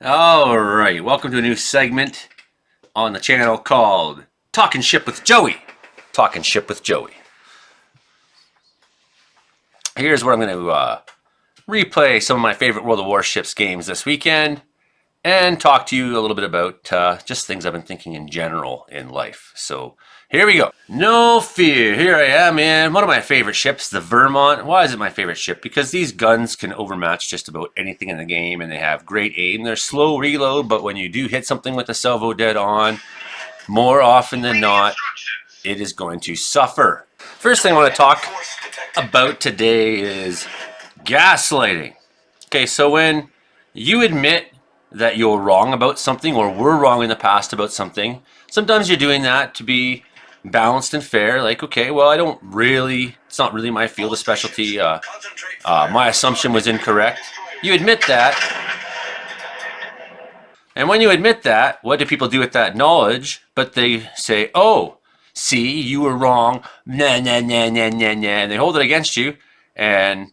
All right, welcome to a new segment on the channel called Talking Ship with Joey. Talking Ship with Joey. Here's where I'm going to replay some of my favorite World of Warships games this weekend and talk to you a little bit about just things I've been thinking in general in life. So here we go. No fear. Here I am in one of my favorite ships, the Vermont. Why is it my favorite ship? Because these guns can overmatch just about anything in the game, and they have great aim. They're slow reload, but when you do hit something with the salvo dead on, more often than not, it is going to suffer. First thing I want to talk about today is gaslighting. Okay, so when you admit that you're wrong about something or were wrong in the past about something, sometimes you're doing that to be balanced and fair. Like, okay, well, it's not really my field of specialty. My assumption was incorrect. You admit that. And when you admit that, what do people do with that knowledge? But they say, oh, see, you were wrong. Nah, nah, nah, nah, nah, nah. And they hold it against you. And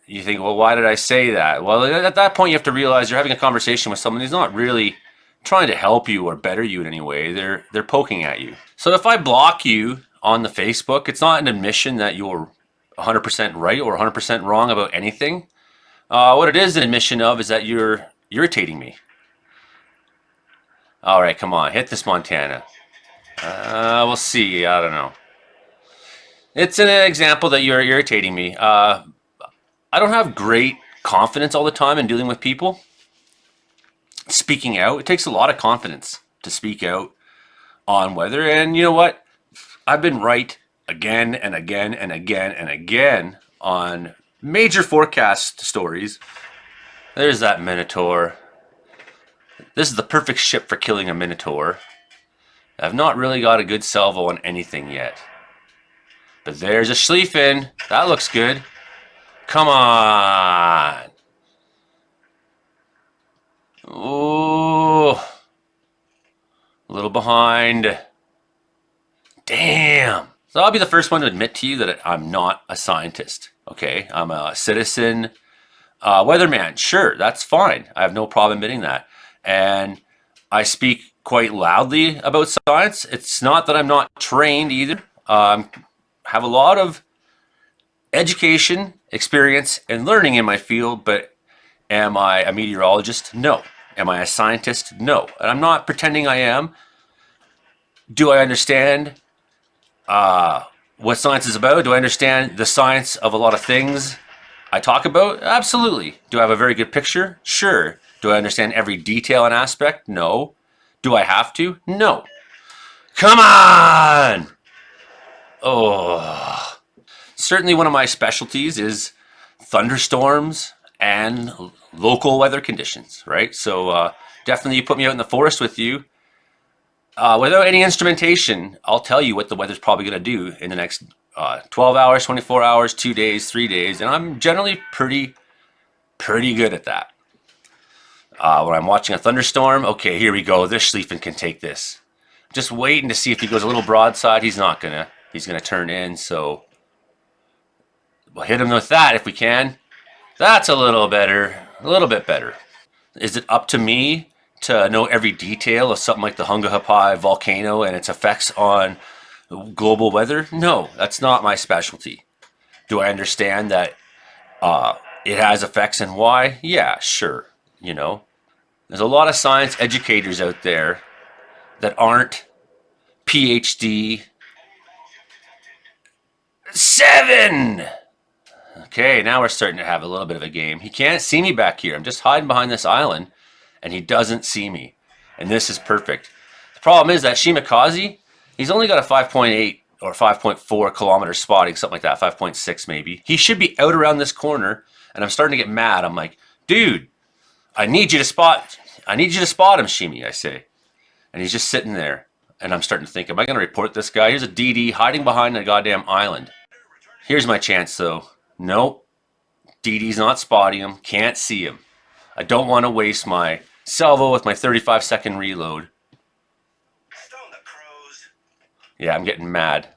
you think, well, why did I say that? Well, at that point, you have to realize you're having a conversation with someone who's not really trying to help you or better you in any way. They're poking at you. So if I block you on the Facebook, it's not an admission that you're 100% right or 100% wrong about anything. What it is an admission of is that you're irritating me. All right, come on, hit this Montana. We'll see. I don't know. It's an example that you're irritating me. I don't have great confidence all the time in dealing with people. Speaking out, it takes a lot of confidence to speak out on weather. And you know what? I've been right again and again and again and again on major forecast stories. There's that Minotaur. This is the perfect ship for killing a Minotaur. I've not really got a good salvo on anything yet. But there's a Schlieffen. That looks good. Come on. Ooh. A little behind. Damn. So I'll be the first one to admit to you that I'm not a scientist. Okay? I'm a citizen weatherman. Sure, that's fine. I have no problem admitting that. And I speak quite loudly about science. It's not that I'm not trained either. Have a lot of education, experience, and learning in my field, but am I a meteorologist? No. Am I a scientist? No. And I'm not pretending I am. Do I understand what science is about? Do I understand the science of a lot of things I talk about? Absolutely. Do I have a very good picture? Sure. Do I understand every detail and aspect? No. Do I have to? No. Come on! Oh. Certainly one of my specialties is thunderstorms and local weather conditions, right? So definitely you put me out in the forest with you. Without any instrumentation, I'll tell you what the weather's probably going to do in the next 12 hours, 24 hours, 2 days, 3 days. And I'm generally pretty good at that. When I'm watching a thunderstorm, okay, here we go. This Schlieffen can take this. Just waiting to see if he goes a little broadside. He's not going to. He's going to turn in, so we'll hit him with that if we can. That's a little better. A little bit better. Is it up to me to know every detail of something like the Hungahapai volcano and its effects on global weather? No, that's not my specialty. Do I understand that it has effects and why? Yeah, sure. You know, there's a lot of science educators out there that aren't PhD. 7! Okay, now we're starting to have a little bit of a game. He can't see me back here. I'm just hiding behind this island, and he doesn't see me. And this is perfect. The problem is that Shimakaze, he's only got a 5.8 or 5.4 kilometer spotting, something like that, 5.6 maybe. He should be out around this corner, and I'm starting to get mad. I'm like, dude, I need you to spot him, Shimi, I say. And he's just sitting there, and I'm starting to think, am I going to report this guy? Here's a DD hiding behind a goddamn island. Here's my chance, though. Nope. DD's not spotting him. Can't see him. I don't want to waste my salvo with my 35-second reload. Yeah, I'm getting mad.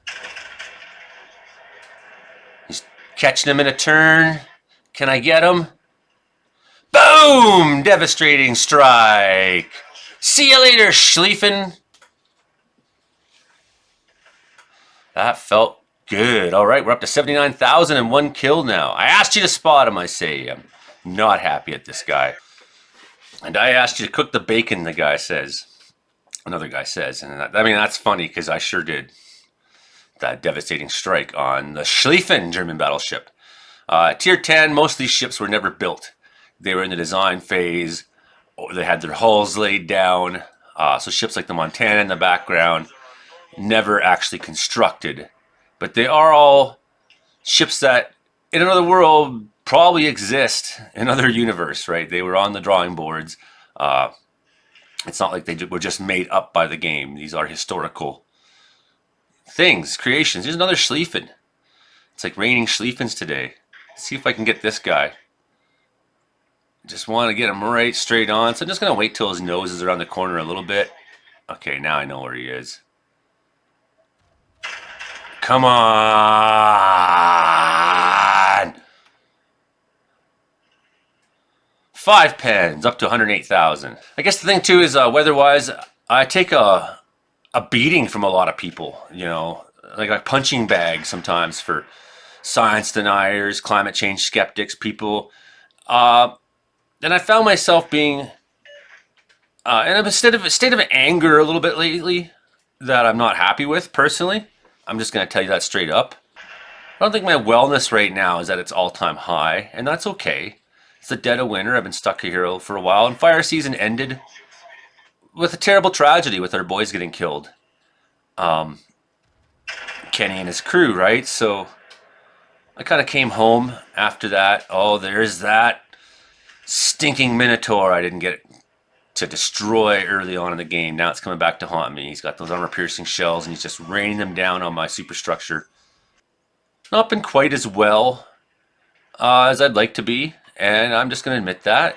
He's catching him in a turn. Can I get him? Boom! Devastating strike. See you later, Schlieffen. That felt good. All right, we're up to 79,000 and one kill now. I asked you to spot him, I say. I'm not happy at this guy. And I asked you to cook the bacon, the guy says. Another guy says. And I mean, that's funny because I sure did. That devastating strike on the Schlieffen German battleship. Tier 10, most of these ships were never built. They were in the design phase. Or they had their hulls laid down. So ships like the Montana in the background, never actually constructed. But they are all ships that, in another world, probably exist in another universe, right? They were on the drawing boards. It's not like they were just made up by the game. These are historical things, creations. Here's another Schlieffen. It's like raining Schlieffens today. Let's see if I can get this guy. Just want to get him right straight on. So I'm just going to wait till his nose is around the corner a little bit. Okay, now I know where he is. Come on! 5 pens, up to 108,000. I guess the thing too is weather-wise, I take a beating from a lot of people, you know, like a punching bag sometimes for science deniers, climate change skeptics, people. And I found myself being in a state of anger a little bit lately that I'm not happy with personally. I'm just going to tell you that straight up. I don't think my wellness right now is at its all-time high, and that's okay. It's the dead of winter. I've been stuck here for a while, and fire season ended with a terrible tragedy with our boys getting killed. Kenny and his crew, right? So I kind of came home after that. Oh, there's that stinking Minotaur I didn't get to destroy early on in the game. Now it's coming back to haunt me. He's got those armor-piercing shells, and he's just raining them down on my superstructure. Not been quite as well as I'd like to be, and I'm just going to admit that.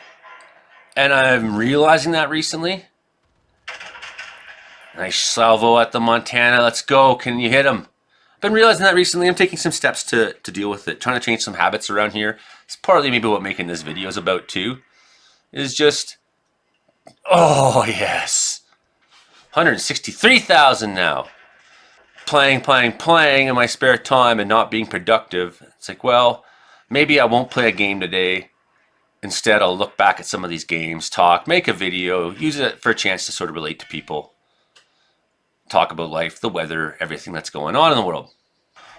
And I'm realizing that recently. Nice salvo at the Montana. Let's go. Can you hit him? I've been realizing that recently. I'm taking some steps to deal with it. Trying to change some habits around here. It's partly maybe what making this video is about too. Is just... Oh, yes. 163,000 now. Playing in my spare time and not being productive. It's like, well, maybe I won't play a game today. Instead, I'll look back at some of these games, talk, make a video, use it for a chance to sort of relate to people. Talk about life, the weather, everything that's going on in the world.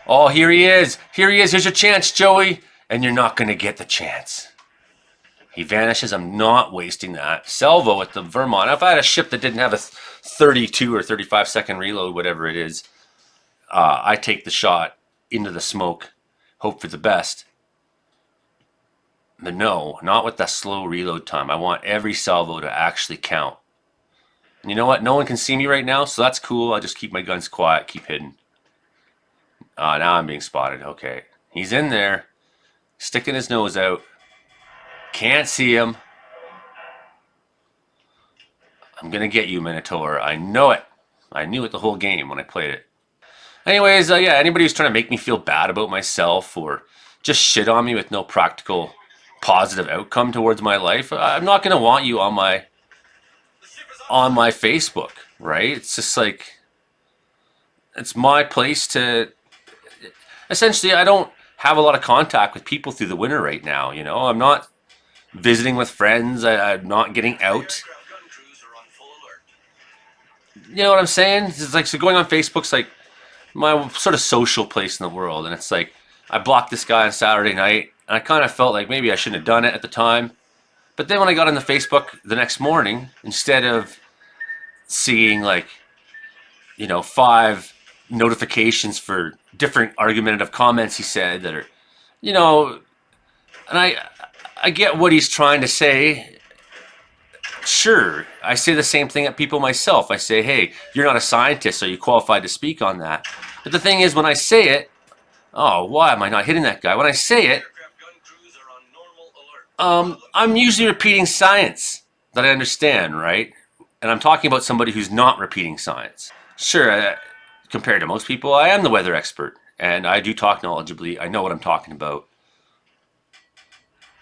Oh, here he is. Here he is. Here's your chance, Joey. And you're not going to get the chance. He vanishes. I'm not wasting that. Salvo at the Vermont. If I had a ship that didn't have a 32 or 35 second reload, whatever it is, I take the shot into the smoke, hope for the best. But no, not with that slow reload time. I want every salvo to actually count. And you know what? No one can see me right now, so that's cool. I'll just keep my guns quiet, keep hidden. Now I'm being spotted. Okay. He's in there, sticking his nose out. Can't see him. I'm going to get you, Minotaur. I know it. I knew it the whole game when I played it. Anyways, yeah, anybody who's trying to make me feel bad about myself or just shit on me with no practical positive outcome towards my life, I'm not going to want you on my Facebook, right? It's just like, it's my place to, essentially, I don't have a lot of contact with people through the winter right now, you know? I'm not visiting with friends. I'm not getting out. You know what I'm saying? It's like, so going on Facebook's like my sort of social place in the world. And it's like, I blocked this guy on Saturday night, and I kind of felt like maybe I shouldn't have done it at the time. But then when I got on the Facebook the next morning, instead of seeing like, you know, 5 notifications for different argumentative comments he said that are, you know, and I get what he's trying to say. Sure, I say the same thing at people myself. I say, hey, you're not a scientist, are you qualified to speak on that? But the thing is, when I say it, oh, why am I not hitting that guy? When I say it, I'm usually repeating science that I understand, right? And I'm talking about somebody who's not repeating science. Sure, compared to most people, I am the weather expert, and I do talk knowledgeably. I know what I'm talking about.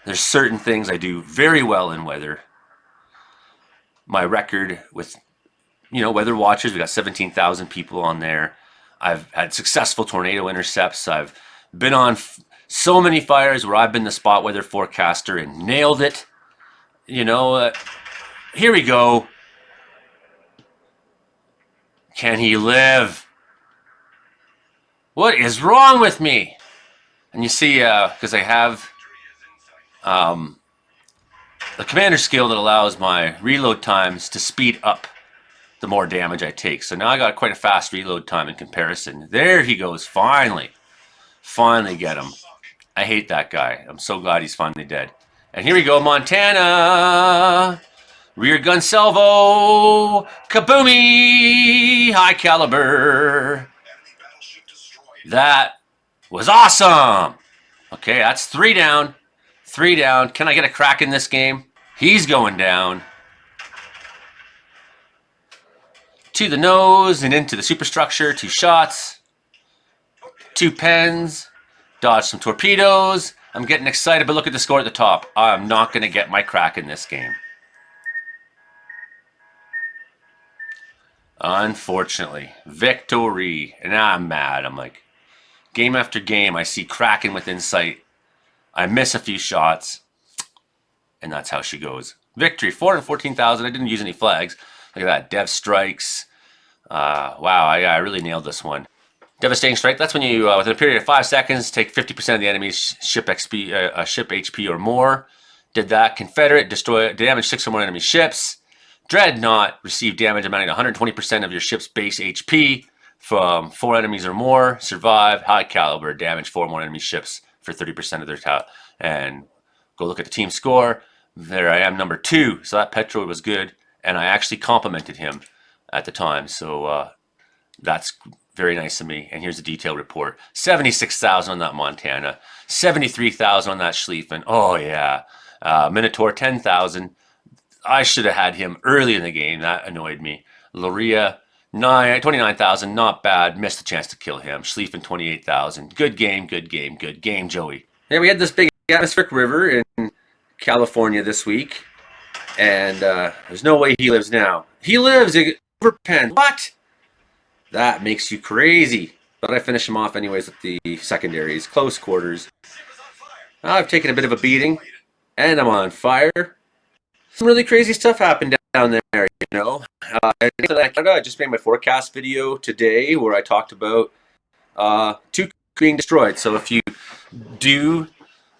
There's certain things I do very well in weather. My record with, weather watchers, we got 17,000 people on there. I've had successful tornado intercepts. I've been on so many fires where I've been the spot weather forecaster and nailed it. Here we go. Can he live? What is wrong with me? And you see, because I have the commander skill that allows my reload times to speed up the more damage I take. So now I got quite a fast reload time in comparison. There he goes, finally. Finally get him. I hate that guy. I'm so glad he's finally dead. And here we go, Montana. Rear gun salvo. Kaboomy. High caliber. That was awesome. Okay, that's 3 down. 3 down. Can I get a crack in this game? He's going down. To the nose and into the superstructure. 2 shots. 2 pens. Dodge some torpedoes. I'm getting excited, but look at the score at the top. I'm not going to get my crack in this game. Unfortunately. Victory. And now I'm mad. I'm like, game after game, I see Kraken within sight. I miss a few shots. And that's how she goes. Victory. 414,000. I didn't use any flags. Look at that. Dev strikes. Wow, I really nailed this one. Devastating strike. That's when you, within a period of 5 seconds, take 50% of the enemy's ship XP, ship HP or more. Did that. Confederate, damage 6 or more enemy ships. Dreadnought, receive damage amounting to 120% of your ship's base HP from 4 enemies or more. Survive. High caliber, damage 4 or more enemy ships for 30% of their total. And go look at the team score. There I am, number 2. So that Petro was good, and I actually complimented him at the time. So that's very nice of me. And here's the detailed report. 76,000 on that Montana. 73,000 on that Schlieffen. Oh, yeah. Minotaur, 10,000. I should have had him early in the game. That annoyed me. Luria, 29,000. Not bad. Missed a chance to kill him. Schlieffen, 28,000. Good game, good game, good game, Joey. Yeah, we had this big atmospheric river in California this week. And there's no way he lives now. He lives over Penn. What? That makes you crazy. But I finish him off anyways with the secondaries. Close quarters. I've taken a bit of a beating. And I'm on fire. Some really crazy stuff happened down there, I just made my forecast video today where I talked about 2 being destroyed. So if you do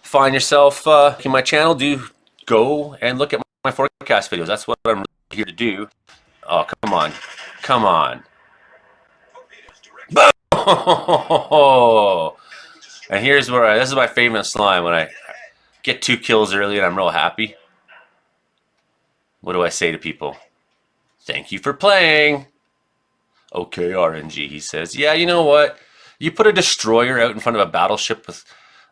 find yourself in my channel, do go and look at my forecast videos. That's what I'm here to do. Oh, come on. Come on. Boom! And here's where this is my favorite slime when I get 2 kills early and I'm real happy. What do I say to people? Thank you for playing. Okay, RNG, he says. Yeah, you know what? You put a destroyer out in front of a battleship with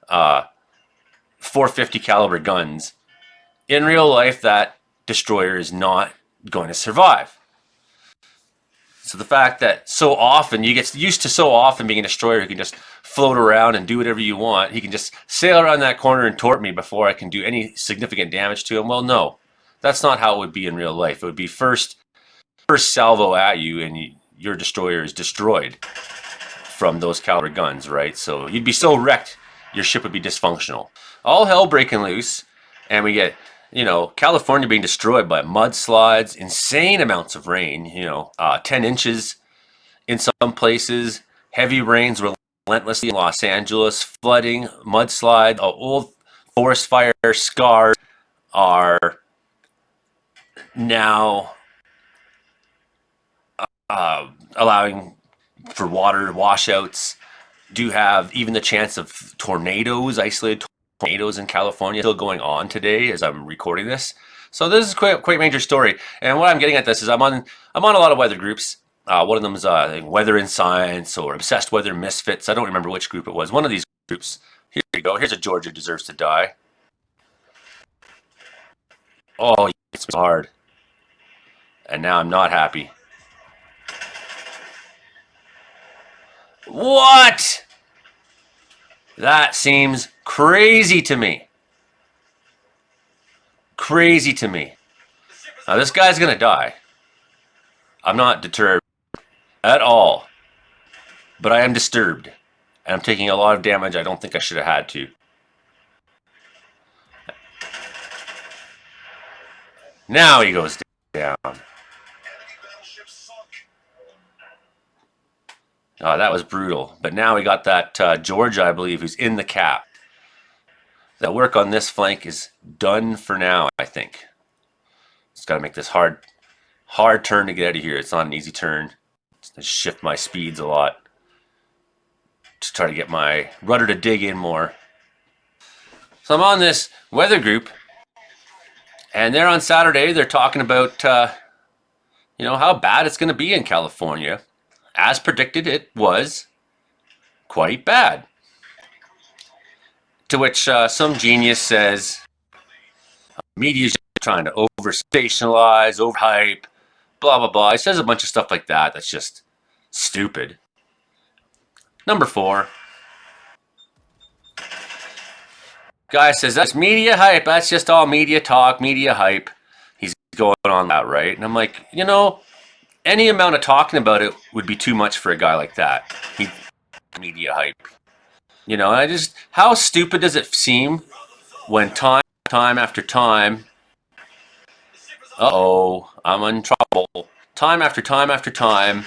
450 caliber guns. In real life, that destroyer is not going to survive. So the fact that so often, you get used to so often being a destroyer who can just float around and do whatever you want. He can just sail around that corner and torp me before I can do any significant damage to him. Well, no. That's not how it would be in real life. It would be first salvo at you and your destroyer is destroyed from those caliber guns, right? So you'd be so wrecked, your ship would be dysfunctional. All hell breaking loose, and we get, California being destroyed by mudslides, insane amounts of rain, 10 inches in some places, heavy rains relentlessly in Los Angeles, flooding, mudslide, old forest fire scars are now allowing for water washouts. Do have even the chance of tornadoes, isolated tornadoes in California still going on today as I'm recording this. So this is quite a major story. And what I'm getting at this is I'm on a lot of weather groups. One of them is Weather in Science or Obsessed Weather Misfits. I don't remember which group it was. One of these groups. Here we go. Here's a Georgia deserves to die. Oh, it's hard. And now I'm not happy. What? That seems crazy to me. Crazy to me. Now, this guy's going to die. I'm not deterred at all, but I am disturbed. And I'm taking a lot of damage I don't think I should have had to. Now he goes down. Oh, that was brutal. But now we got that Georgia, I believe, who's in the cap. That work on this flank is done for now, I think. Just got to make this hard turn to get out of here. It's not an easy turn. Just shift my speeds a lot to try to get my rudder to dig in more. So I'm on this weather group, and they're on Saturday. They're talking about how bad it's going to be in California. As predicted, it was quite bad. To which some genius says, media's trying to over-sensationalize, overhype, blah, blah, blah. He says a bunch of stuff like that that's just stupid. Number 4. Guy says, that's media hype. That's just all media talk, media hype. He's going on that, right? And I'm like, any amount of talking about it would be too much for a guy like that. Media hype. How stupid does it seem when time after time, I'm in trouble. Time after time after time,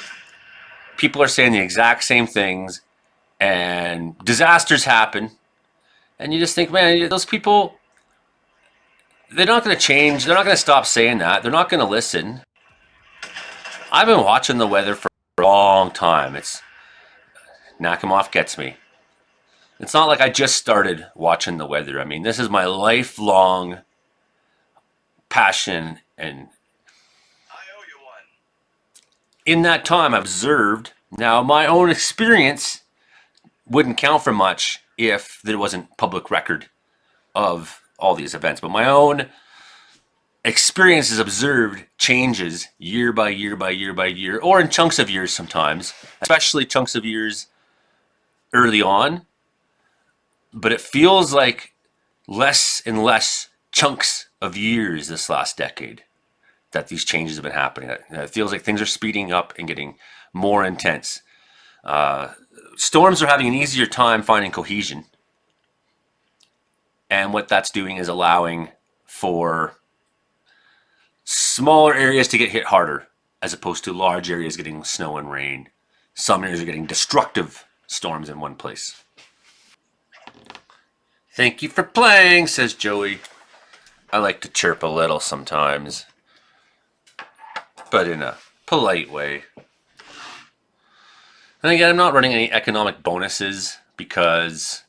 people are saying the exact same things, and disasters happen, and you just think, man, those people, they're not going to change. They're not going to stop saying that. They're not going to listen. I've been watching the weather for a long time. Nakamov gets me. It's not like I just started watching the weather. I mean, this is my lifelong passion, and in that time I've observed. Now, my own experience wouldn't count for much if there wasn't public record of all these events, but my own experience is observed changes year by year by year by year, or in chunks of years sometimes, especially chunks of years early on. But it feels like less and less chunks of years this last decade that these changes have been happening. It feels like things are speeding up and getting more intense. Storms are having an easier time finding cohesion. And what that's doing is allowing for smaller areas to get hit harder, as opposed to large areas getting snow and rain. Some areas are getting destructive storms in one place. Thank you for playing, says Joey. I like to chirp a little sometimes, but in a polite way. And again, I'm not running any economic bonuses because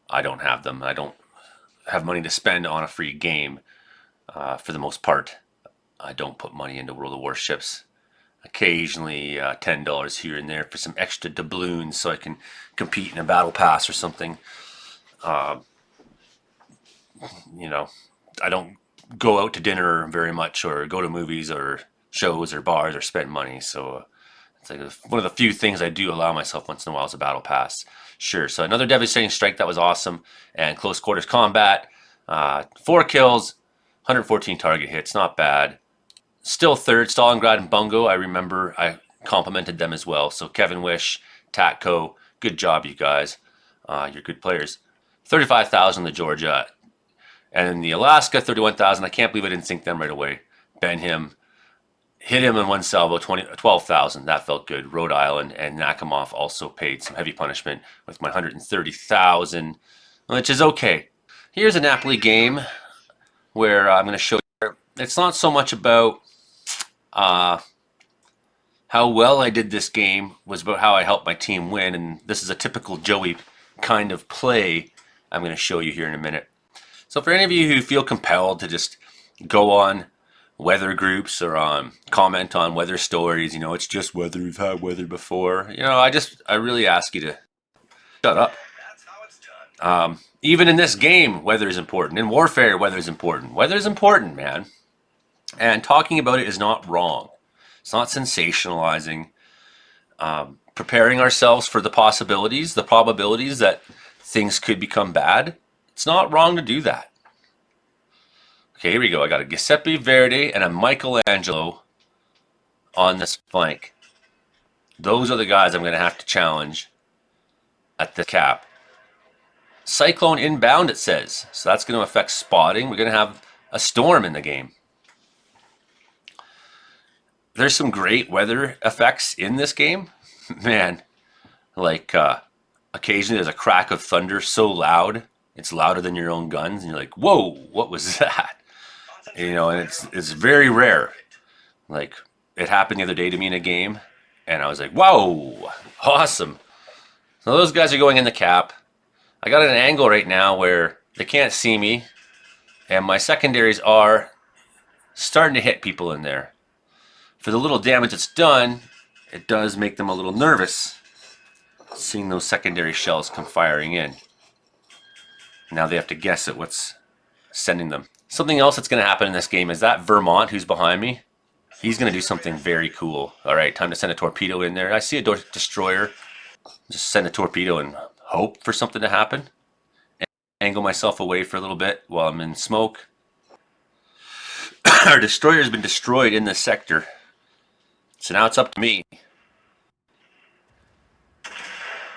I don't have them. I don't have money to spend on a free game for the most part. I don't put money into World of Warships. Occasionally $10 here and there for some extra doubloons so I can compete in a battle pass or something. I don't go out to dinner very much or go to movies or shows or bars or spend money. So it's like one of the few things I do allow myself once in a while is a battle pass. Sure. So another devastating strike. That was awesome. And close quarters combat. 4 kills, 114 target hits. Not bad. Still third. Stalingrad and Bungo. I remember I complimented them as well. So Kevin Wish, Tatco, good job, you guys. You're good players. 35,000 the Georgia. And the Alaska, 31,000. I can't believe I didn't sink them right away. Ben him. Hit him in one salvo, 12,000. That felt good. Rhode Island and Nakamov also paid some heavy punishment with my 130,000, which is okay. Here's a Napoli game where I'm going to show you. It's not so much about how well I did this game. It was about how I helped my team win. And this is a typical Joey kind of play I'm going to show you here in a minute. So for any of you who feel compelled to just go on weather groups or comment on weather stories, it's just weather, we've had weather before. I really ask you to shut up. Even in this game, weather is important. In warfare, weather is important. Weather is important, man. And talking about it is not wrong. It's not sensationalizing. Preparing ourselves for the possibilities, the probabilities that things could become bad. It's not wrong to do that. Okay, here we go. I got a Giuseppe Verdi and a Michelangelo on this flank. Those are the guys I'm going to have to challenge at the cap. Cyclone inbound, it says. So that's going to affect spotting. We're going to have a storm in the game. There's some great weather effects in this game. Man, like occasionally there's a crack of thunder so loud, it's louder than your own guns. And you're like, whoa, what was that? You know, and it's very rare. Like, it happened the other day to me in a game, and I was like, whoa, awesome. So those guys are going in the cap. I got an angle right now where they can't see me, and my secondaries are starting to hit people in there. For the little damage it's done, it does make them a little nervous, seeing those secondary shells come firing in. Now they have to guess at what's sending them. Something else that's going to happen in this game is that Vermont, who's behind me, he's going to do something very cool. All right, time to send a torpedo in there. I see a destroyer. Just send a torpedo and hope for something to happen. And angle myself away for a little bit while I'm in smoke. Our destroyer has been destroyed in this sector. So now it's up to me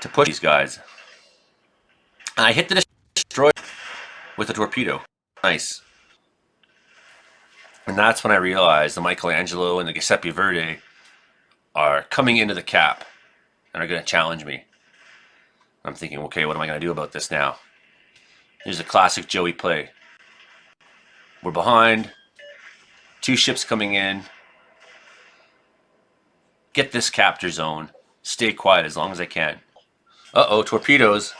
to push these guys. And I hit the destroyer with a torpedo. Nice. And that's when I realized the Michelangelo and the Giuseppe Verdi are coming into the cap and are going to challenge me. I'm thinking, okay, what am I going to do about this now? Here's a classic Joey play. We're behind. 2 ships coming in. Get this capture zone. Stay quiet as long as I can. Uh-oh, torpedoes.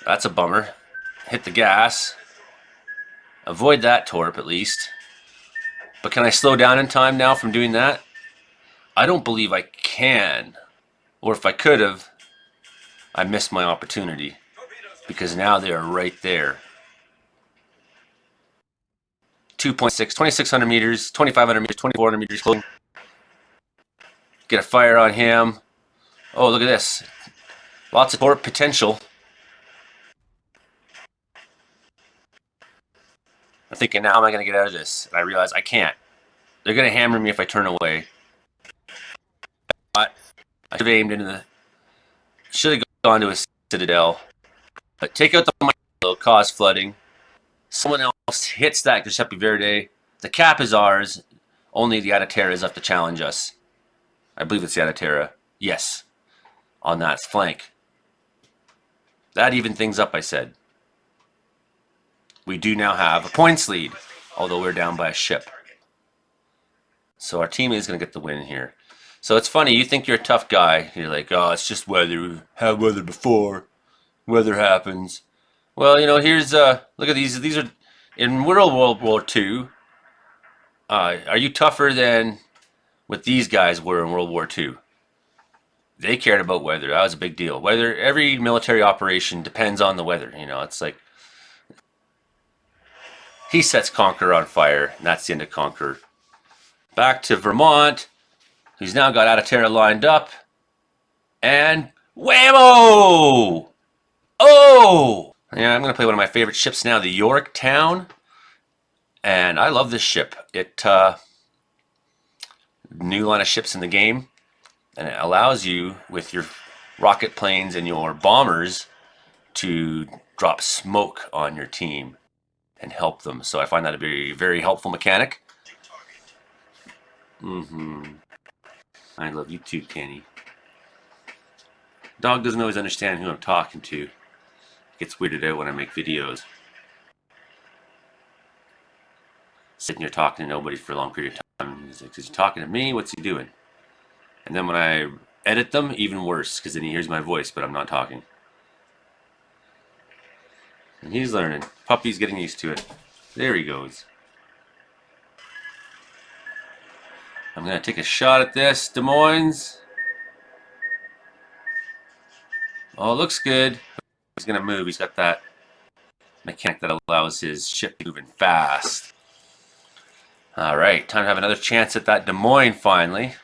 That's a bummer. Hit the gas. Avoid that torp at least. But can I slow down in time now from doing that? I don't believe I can. Or if I could have, I missed my opportunity. Because now they are right there. 2.6, 2,600 meters, 2,500 meters, 2,400 meters closing. Get a fire on him. Oh, look at this. Lots of torp potential. I'm thinking, now how am I going to get out of this? And I realize I can't. They're going to hammer me if I turn away. But I should have aimed into the... Should have gone to a citadel. But take out the micro, cause flooding. Someone else hits that Giuseppe Verdi. The cap is ours. Only the Adaterra is left to challenge us. I believe it's the Adaterra. Yes. On that flank. That evened things up, I said. We do now have a points lead, although we're down by a ship. So our team is going to get the win here. So it's funny, you think you're a tough guy. You're like, oh, it's just weather. We've had weather before. Weather happens. Well, you know, here's, look at these. These are, in World War II, are you tougher than what these guys were in World War II? They cared about weather. That was a big deal. Weather, every military operation depends on the weather. You know, it's like, he sets Conqueror on fire, and that's the end of Conqueror. Back to Vermont, who's now got Adaterra lined up. And whammo! Oh! Yeah, I'm going to play one of my favorite ships now, the Yorktown. And I love this ship. It, new line of ships in the game. And it allows you, with your rocket planes and your bombers, to drop smoke on your team and help them. So I find that a very, very helpful mechanic. I love you too, Kenny. Dog doesn't always understand who I'm talking to. It gets weirded out when I make videos. Sitting here talking to nobody for a long period of time. He's like, is he talking to me? What's he doing? And then when I edit them, even worse, because then he hears my voice, but I'm not talking. And he's learning. Puppy's getting used to it. There he goes. I'm going to take a shot at this. Des Moines. Oh, it looks good. He's going to move. He's got that mechanic that allows his ship moving fast. All right, time to have another chance at that Des Moines finally.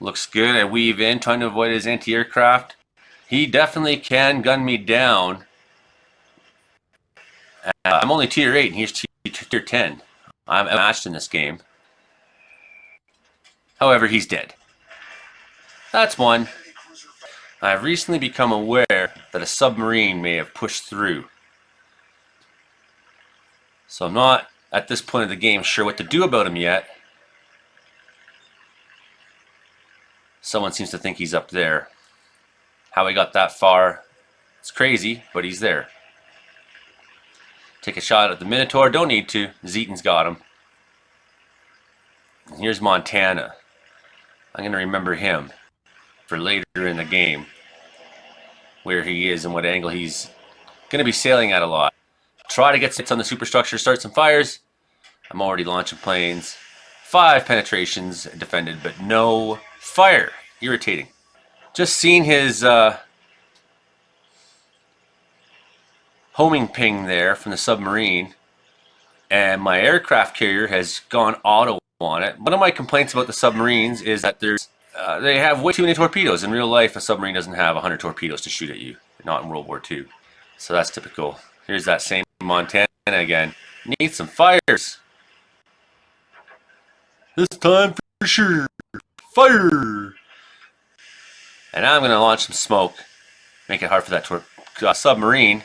Looks good. I weave in, trying to avoid his anti-aircraft. He definitely can gun me down. I'm only tier 8, and he's tier tier 10. I'm matched in this game. However, he's dead. That's one. I have recently become aware that a submarine may have pushed through. So I'm not, at this point of the game, sure what to do about him yet. Someone seems to think he's up there. How he got that far, it's crazy, but he's there. Take a shot at the Minotaur. Don't need to. Zeton's got him. And here's Montana. I'm going to remember him for later in the game, where he is and what angle he's going to be sailing at a lot. Try to get hits on the superstructure, start some fires. I'm already launching planes. 5 penetrations defended, but no fire. Irritating. Just seen his homing ping there from the submarine, and my aircraft carrier has gone auto on it. One of my complaints about the submarines is that they have way too many torpedoes. In real life, a submarine doesn't have 100 torpedoes to shoot at you, not in World War II. So that's typical. Here's that same Montana again. Need some fires. This time for sure. Fire! And now I'm going to launch some smoke. Make it hard for that submarine.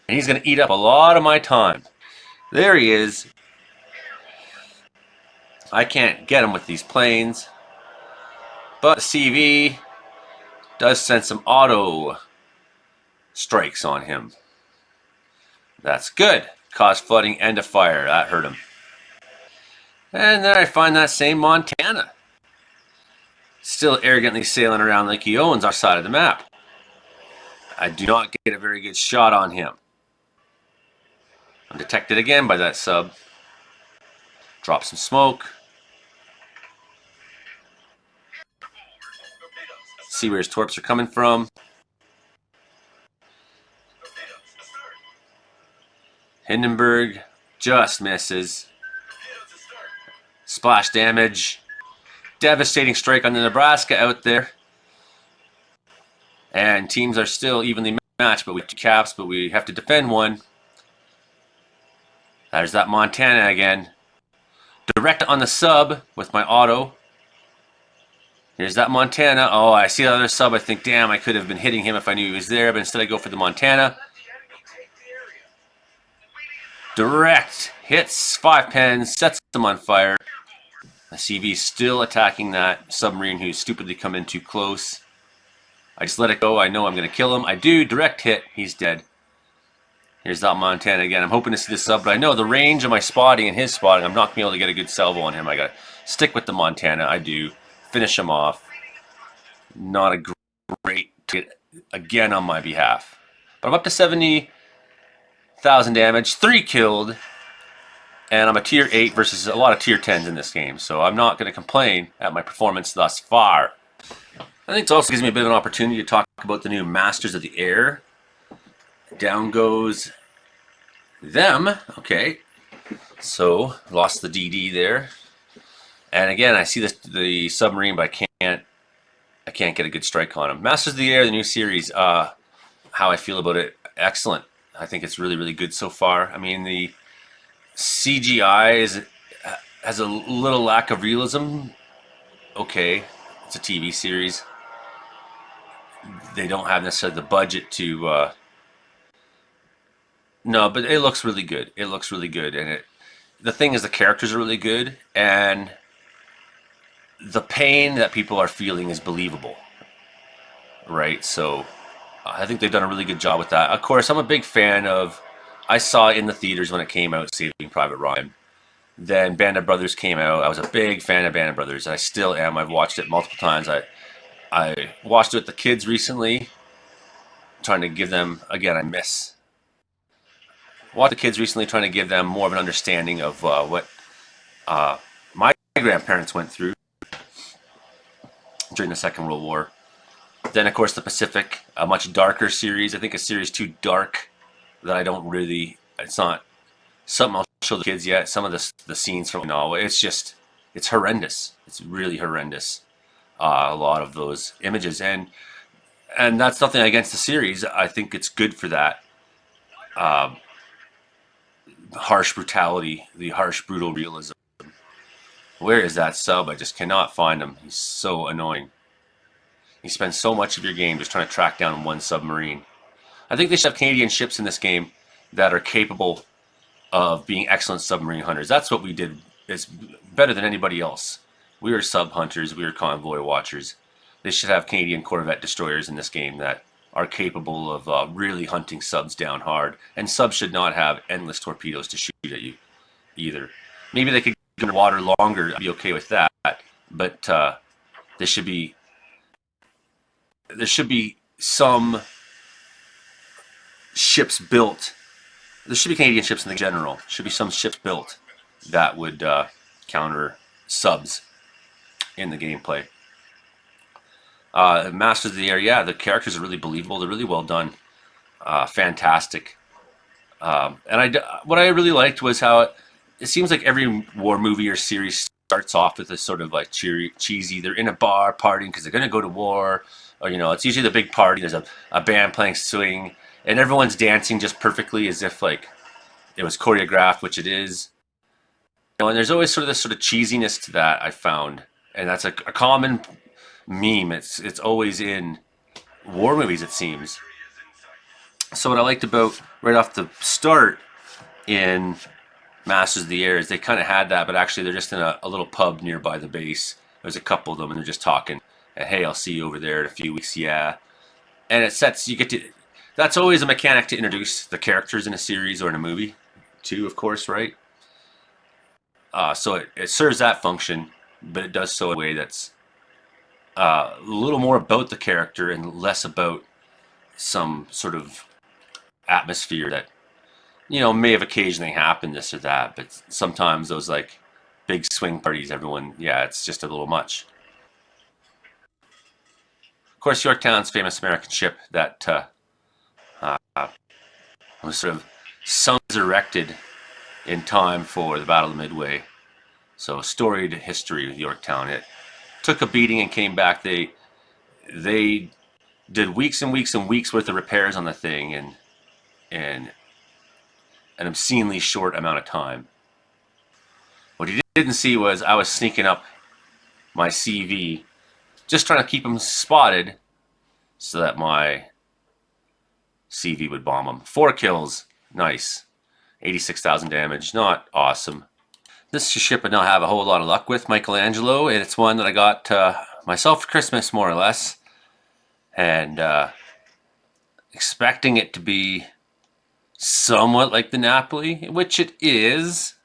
And he's going to eat up a lot of my time. There he is. I can't get him with these planes. But the CV does send some auto strikes on him. That's good. Caused flooding and a fire. That hurt him. And then I find that same Montana. Still arrogantly sailing around like he owns our side of the map. I do not get a very good shot on him. I'm detected again by that sub. Drop some smoke. See where his torps are coming from. Hindenburg just misses. Splash damage. Devastating strike on the Nebraska out there. And teams are still evenly matched, but with 2 caps, but we have to defend one. There's that Montana again. Direct on the sub with my auto. Here's that Montana. Oh, I see the other sub. I think, damn, I could have been hitting him if I knew he was there, but instead I go for the Montana. Direct. Hits 5 pens, sets them on fire. The CV still attacking that submarine who's stupidly come in too close. I just let it go. I know I'm going to kill him. I do. Direct hit. He's dead. Here's that Montana again. I'm hoping to see the sub, but I know the range of my spotting and his spotting, I'm not going to be able to get a good salvo on him. I got to stick with the Montana. I do. Finish him off. Not a great hit again on my behalf. But I'm up to 70,000 damage. 3 killed. And I'm a tier 8 versus a lot of tier 10s in this game. So I'm not going to complain at my performance thus far. I think it also gives me a bit of an opportunity to talk about the new Masters of the Air. Down goes them. Okay. So, lost the DD there. And again, I see the submarine, but I can't get a good strike on him. Masters of the Air, the new series, how I feel about it, excellent. I think it's really, really good so far. I mean, the CGI has a little lack of realism. Okay, it's a TV series. They don't have necessarily the budget to... No, but it looks really good. It looks really good. And the thing is, the characters are really good. And the pain that people are feeling is believable. Right? So I think they've done a really good job with that. Of course, I'm a big fan of... I saw it in the theaters when it came out, Saving Private Ryan. Then Band of Brothers came out. I was a big fan of Band of Brothers. I still am. I've watched it multiple times. I watched it with the kids recently. Trying to give them... Again, I watched the kids recently, trying to give them more of an understanding of what my grandparents went through during the Second World War. Then, of course, the Pacific, a much darker series. I think a series too dark that I don't really... It's not something I'll show the kids yet. Some of the scenes from Okinawa, it's horrendous. It's really horrendous. A lot of those images, and that's nothing against the series. I think it's good for that. uh, harsh brutality, the harsh, brutal realism. Where is that sub? I just cannot find him. He's so annoying. You spend so much of your game just trying to track down one submarine. I think they should have Canadian ships in this game that are capable of being excellent submarine hunters. That's what we did. It's better than anybody else. We were sub hunters. We were convoy watchers. They should have Canadian corvette destroyers in this game that are capable of really hunting subs down hard. And subs should not have endless torpedoes to shoot at you either. Maybe they could go underwater longer. I'd be okay with that. But there should be some ships built. There should be Canadian ships in the general. Should be some ships built that would counter subs in the gameplay. Masters of the Air, yeah, the characters are really believable. They're really well done. Fantastic. What I really liked was how it seems like every war movie or series starts off with this sort of like cheesy. They're in a bar partying because they're going to go to war, or it's usually the big party. There's a band playing swing, and everyone's dancing just perfectly as if like it was choreographed, which it is. And there's always sort of this sort of cheesiness to that I found, and that's a common meme. It's always in war movies, it seems. So what I liked about right off the start in Masters of the Air is they kind of had that, but actually they're just in a little pub nearby the base. There's a couple of them, and they're just talking. And, hey, I'll see you over there in a few weeks. Yeah, and that's always a mechanic to introduce the characters in a series or in a movie, too, of course, right? So it serves that function, but it does so in a way that's a little more about the character and less about some sort of atmosphere that may have occasionally happened, this or that, but sometimes those like big swing parties, it's just a little much. Of course, Yorktown's famous American ship that was sort of sunk erected in time for the Battle of Midway. So storied history with Yorktown. It took a beating and came back. They did weeks and weeks and weeks worth of repairs on the thing in an obscenely short amount of time. What he didn't see was I was sneaking up my CV, just trying to keep him spotted so that my CV would bomb him. 4 kills, nice. 86,000 damage, not awesome. This ship I don't have a whole lot of luck with, Michelangelo, and it's one that I got myself for Christmas, more or less, and expecting it to be somewhat like the Napoli, which it is,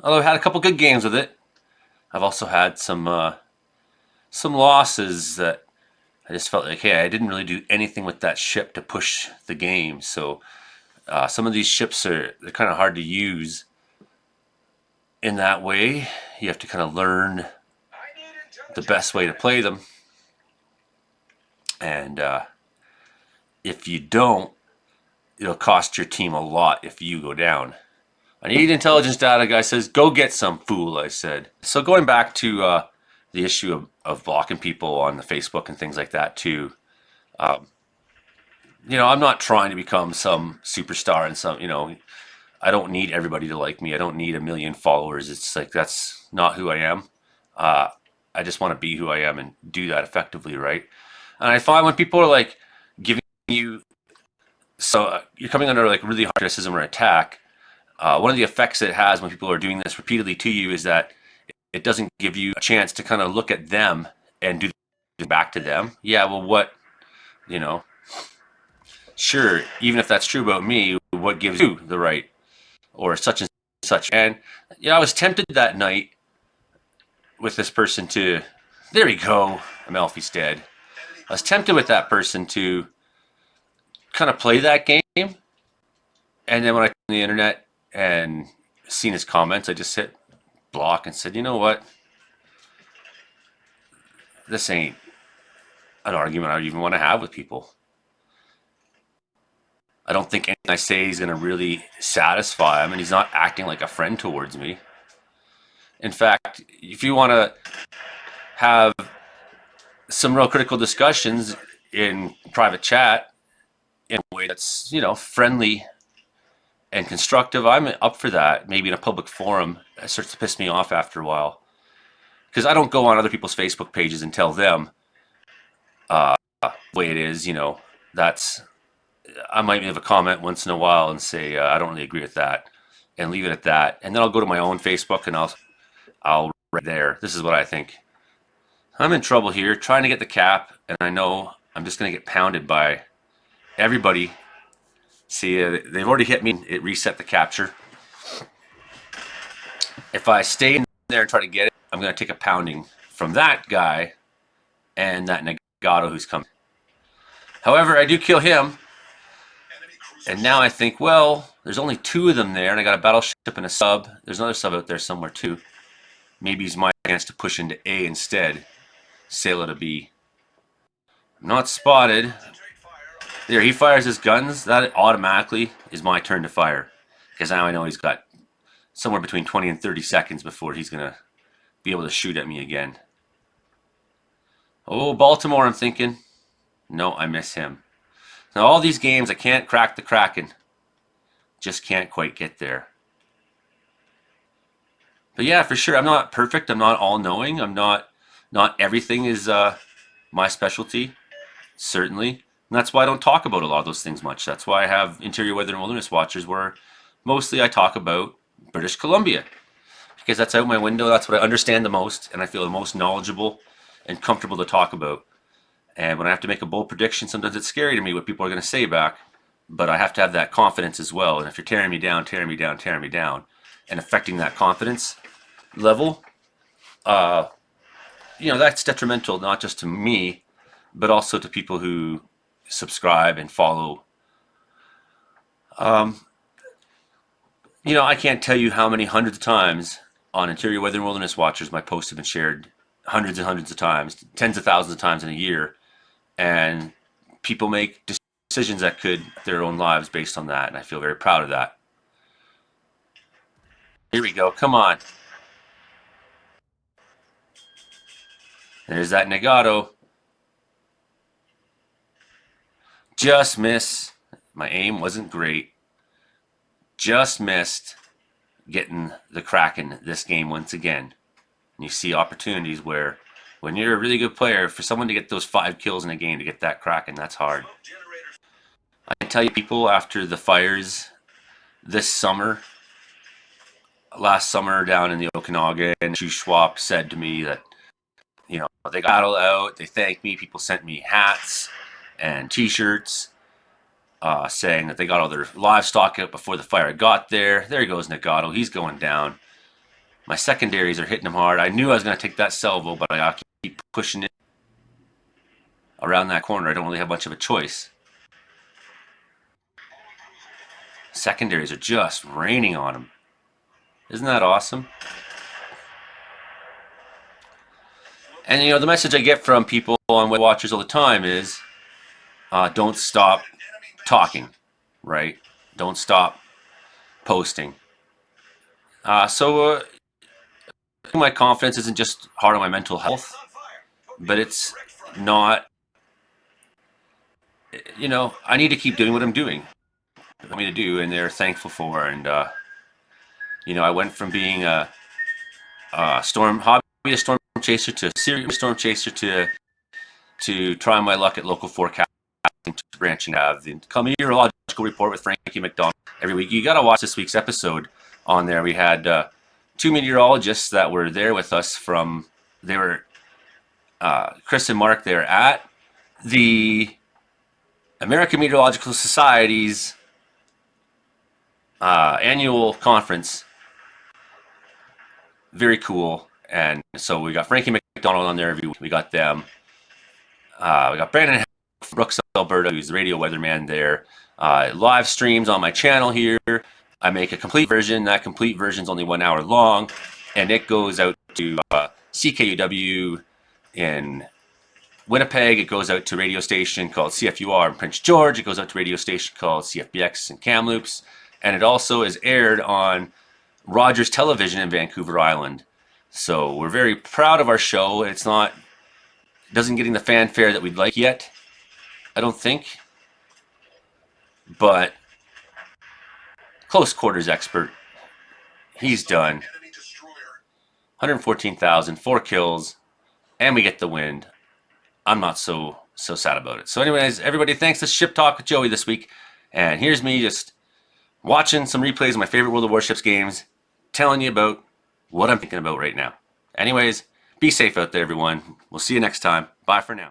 although I've had a couple good games with it. I've also had some losses that I just felt like, hey, I didn't really do anything with that ship to push the game. So some of these ships they're kind of hard to use in that way. You have to kind of learn the best way to play them. And if you don't, it'll cost your team a lot if you go down. I need intelligence data, guy says. Go get some, fool, I said. So going back to the issue of blocking people on the Facebook and things like that too. I'm not trying to become some superstar and I don't need everybody to like me. I don't need 1 million followers. It's like, that's not who I am. I just want to be who I am and do that effectively, right? And I find when people are like giving you, you're coming under like really hard criticism or attack, one of the effects it has when people are doing this repeatedly to you is that it doesn't give you a chance to kind of look at them and do back to them. Yeah, well, what, sure, even if that's true about me, what gives you the right or such and such? And, I was tempted that night with this person to, there we go, Amalfi's dead. I was tempted with that person to kind of play that game. And then when I on the internet and seen his comments, I just hit block and said, you know what? This ain't an argument I even want to have with people. I don't think anything I say is going to really satisfy him, and he's not acting like a friend towards me. In fact, if you want to have some real critical discussions in private chat in a way that's, friendly and constructive, I'm up for that. Maybe in a public forum, it starts to piss me off after a while because I don't go on other people's Facebook pages and tell them the way it is. That's I might leave a comment once in a while and say I don't really agree with that, and leave it at that. And then I'll go to my own Facebook and I'll write there. This is what I think. I'm in trouble here, trying to get the cap, and I know I'm just going to get pounded by everybody. See, they've already hit me. It reset the capture. If I stay in there and try to get it, I'm going to take a pounding from that guy and that Nagato who's coming. However, I do kill him, and now I think, well, there's only 2 of them there, and I got a battleship and a sub. There's another sub out there somewhere too. Maybe it's my chance to push into A instead. Sail it a B. I'm not spotted. There, he fires his guns. That automatically is my turn to fire. Because now I know he's got somewhere between 20 and 30 seconds before he's going to be able to shoot at me again. Oh, Baltimore, I'm thinking. No, I miss him. Now, all these games, I can't crack the Kraken. Just can't quite get there. But yeah, for sure, I'm not perfect. I'm not all-knowing. Not everything is my specialty, certainly. And that's why I don't talk about a lot of those things much. That's why I have Interior Weather and Wilderness Watchers, where mostly I talk about British Columbia. Because that's out my window, that's what I understand the most, and I feel the most knowledgeable and comfortable to talk about. And when I have to make a bold prediction, sometimes it's scary to me what people are going to say back, but I have to have that confidence as well. And if you're tearing me down, and affecting that confidence level, that's detrimental not just to me, but also to people who subscribe and follow. I can't tell you how many hundreds of times on Interior Weather and Wilderness Watchers my posts have been shared hundreds and hundreds of times, tens of thousands of times in a year, and people make decisions that could their own lives based on that, and I feel very proud of that. Here we go. Come on. There's that Nagato. Just miss. My aim wasn't great. Just missed getting the Kraken this game once again. And you see opportunities where when you're a really good player, for someone to get those 5 kills in a game to get that Kraken, that's hard. I can tell you people after the fires this summer, last summer down in the Okanagan, Shuswap said to me that, they got all out, they thanked me, people sent me hats and t-shirts saying that they got all their livestock out before the fire got there. There goes Nagato, he's going down. My secondaries are hitting him hard. I knew I was going to take that salvo, but I keep pushing it around that corner. I don't really have much of a choice. Secondaries are just raining on him. Isn't that awesome? And the message I get from people on Web Watchers all the time is don't stop talking, right? Don't stop posting. So my confidence isn't just hard on my mental health, but it's not, I need to keep doing what I'm doing. I want me to do, and they're thankful for. And I went from being a hobbyist storm chaser to a serious storm chaser to trying my luck at local forecasting, to branching out the meteorological report with Frankie McDonald every week. You got to watch this week's episode on there. We had 2 meteorologists that were there with us they were Chris and Mark. They're at the American Meteorological Society's annual conference. Very cool. And so we got Frankie McDonald on there every week. We got them. We got Brandon from Brooks, Alberta, who's the radio weatherman there. Live streams on my channel here. I make a complete version. That complete version is only 1 hour long, and it goes out to CKUW in Winnipeg. It goes out to a radio station called CFUR in Prince George. It goes out to a radio station called CFBX in Kamloops, and it also is aired on Rogers Television in Vancouver Island. So we're very proud of our show. It doesn't get the fanfare that we'd like yet, I don't think. But close quarters expert. He's done. 114,000, 4 kills, and we get the win. I'm not so sad about it. So anyways, everybody, thanks to Ship Talk with Joey this week. And here's me just watching some replays of my favorite World of Warships games, telling you about what I'm thinking about right now. Anyways, be safe out there, everyone. We'll see you next time. Bye for now.